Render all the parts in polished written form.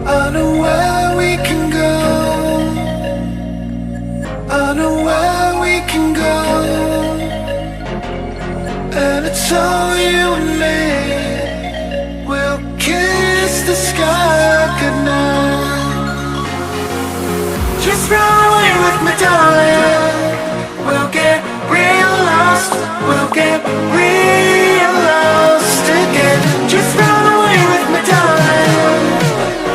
I know where we can go. I know where we can go. And it's all you and me. We'll kiss the sky goodnight. Just run away with me, darling. We'll get real lost. We'll get real lost again. Just run away with me, darling.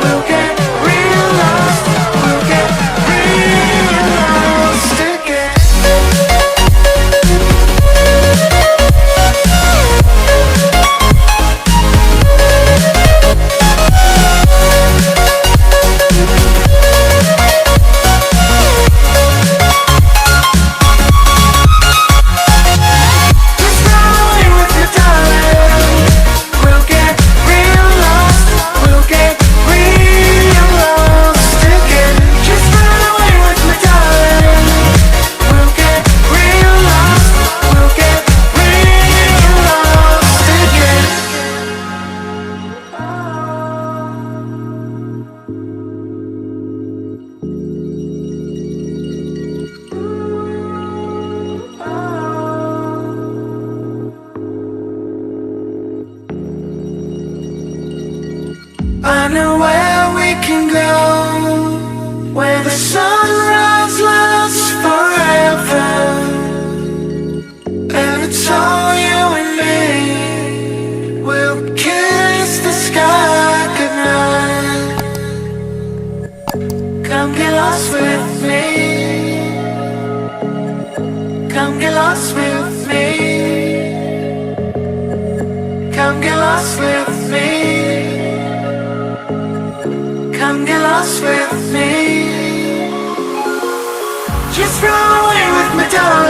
We'll get real lost. We'll get real lost again. I know where we can go, where the sunrise lasts forever. And it's all you and me. We'll kiss the sky goodnight. Come get lost with me. Come get lost with me. Come get lost with me. Come get lost with me. Just run away with me, darling.